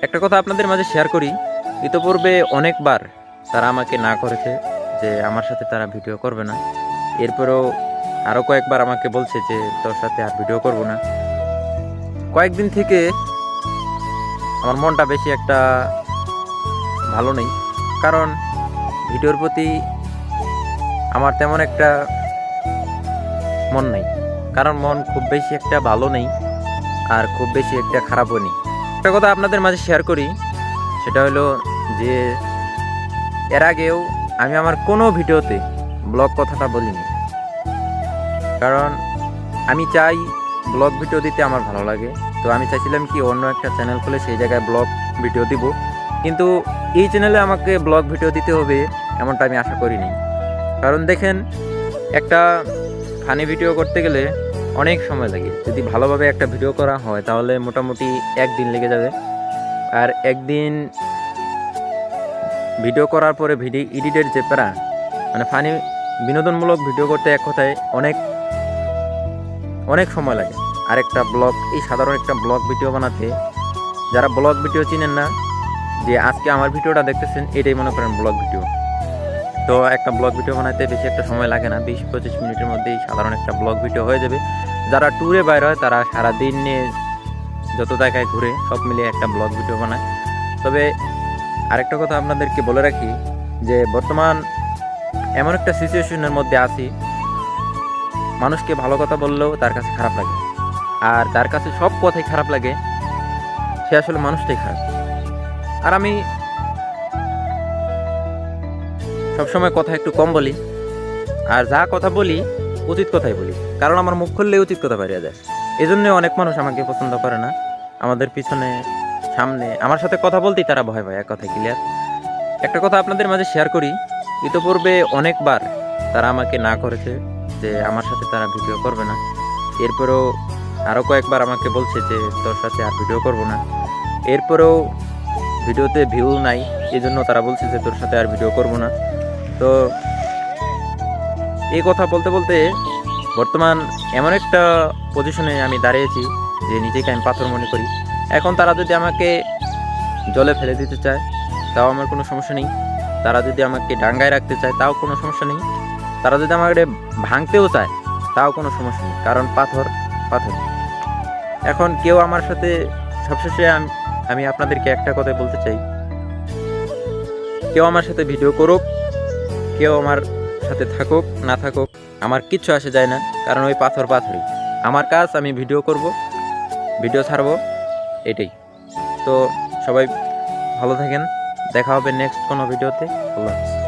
একটা কথা আপনাদের মাঝে শেয়ার করি। ইতোপূর্বে অনেকবার তারা আমাকে না করেছে যে আমার সাথে তারা ভিডিও করবে না। এরপরেও আরও কয়েকবার আমাকে বলছে যে তোর সাথে আর ভিডিও করব না। কয়েকদিন থেকে আমার মনটা বেশি একটা ভালো নেই, কারণ ভিডিওর প্রতি আমার তেমন একটা মন নেই। কারণ মন খুব বেশি একটা ভালো নেই, আর খুব বেশি একটা খারাপও নেই। একটা কথা আপনাদের মাঝে শেয়ার করি, সেটা হলো যে এর আগেও আমি আমার কোনো ভিডিওতে ব্লগ কথাটা বলিনি। কারণ আমি চাই ব্লগ ভিডিও দিতে আমার ভালো লাগে। তো আমি চাইছিলাম কি অন্য একটা চ্যানেল খুলে সেই জায়গায় ব্লগ ভিডিও দিব, কিন্তু এই চ্যানেলে আমাকে ব্লগ ভিডিও দিতে হবে এমনটা আমি আশা করিনি। কারণ দেখেন, একটা ফানি ভিডিও করতে গেলে অনেক সময় লাগে। যদি ভালোভাবে একটা ভিডিও করা হয় তাহলে মোটামুটি একদিন লেগে যাবে। আর একদিন ভিডিও করার পরে ভিডিও এডিটের যে প্যারা, মানে ফানি বিনোদনমূলক ভিডিও করতে এক কথায় অনেক অনেক সময় লাগে। আর একটা ব্লগ, এই সাধারণ একটা ব্লগ ভিডিও বানাতে, যারা ব্লগ ভিডিও চিনেন না, যে আজকে আমার ভিডিওটা দেখতেছেন এটাই মনে করেন ব্লগ ভিডিও। তো একটা ব্লগ ভিডিও বানাতে বেশি একটা সময় লাগে না, 20-25 মিনিটের মধ্যেই সাধারণ একটা ব্লগ ভিডিও হয়ে যাবে। যারা ট্যুরে বাইরে হয় তারা সারাদিন নিয়ে যত জায়গায় ঘুরে সব মিলিয়ে একটা ব্লগ ভিডিও বানায়। তবে আরেকটা কথা আপনাদেরকে বলে রাখি, যে বর্তমান এমন একটা সিচুয়েশনের মধ্যে আছি, মানুষকে ভালো কথা বললেও তার কাছে খারাপ লাগে, আর তার কাছে সব কথাই খারাপ লাগে, সে আসলে মানুষটাই খারাপ। আর আমি সবসময় কথা একটু কম বলি, আর যা কথা বলি উচিত কথাই বলি, কারণ আমার মুখ খুললে উচিত কথা বেরিয়ে যায়। এই জন্য অনেক মানুষ আমাকে পছন্দ করে না। আমাদের পিছনে সামনে আমার সাথে কথা বলতেই তারা ভয় পায়, এক কথায় ক্লিয়ার। একটা কথা আপনাদের মাঝে শেয়ার করি, ইতোপূর্বে অনেকবার তারা আমাকে না করেছে যে আমার সাথে তারা ভিডিও করবে না। এরপরেও আরও কয়েকবার আমাকে বলছে যে তোর সাথে আর ভিডিও করব না। এরপরেও ভিডিওতে ভিউ নাই, এই জন্য তারা বলছে যে তোর সাথে আর ভিডিও করব না। তো এই কথা বলতে বলতে বর্তমান এমন একটা পজিশনে আমি দাঁড়িয়েছি যে নিজেকে আমি পাথর মনে করি। এখন তারা যদি আমাকে জলে ফেলে দিতে চায় তাও আমার কোনো সমস্যা নেই, তারা যদি আমাকে ডাঙ্গায় রাখতে চায় তাও কোনো সমস্যা নেই, তারা যদি আমাকে ভাঙতেও চায় তাও কোনো সমস্যা নেই, কারণ পাথর পাথর। এখন কেউ আমার সাথে, সবশেষে আমি আপনাদেরকে একটা কথাই বলতে চাই, কেউ আমার সাথে ভিডিও করুক, কেউ আমার সাথে থাকুক না থাকুক, আমার কিচ্ছু আসে যায় না, কারণ ওই পাথর পাথরই। আমার কাজ আমি ভিডিও করব, ভিডিও ছাড়বো, এটাই। তো সবাই ভালো থাকেন, দেখা হবে নেক্সট কোনো ভিডিওতে। আল্লাহ হাফেজ।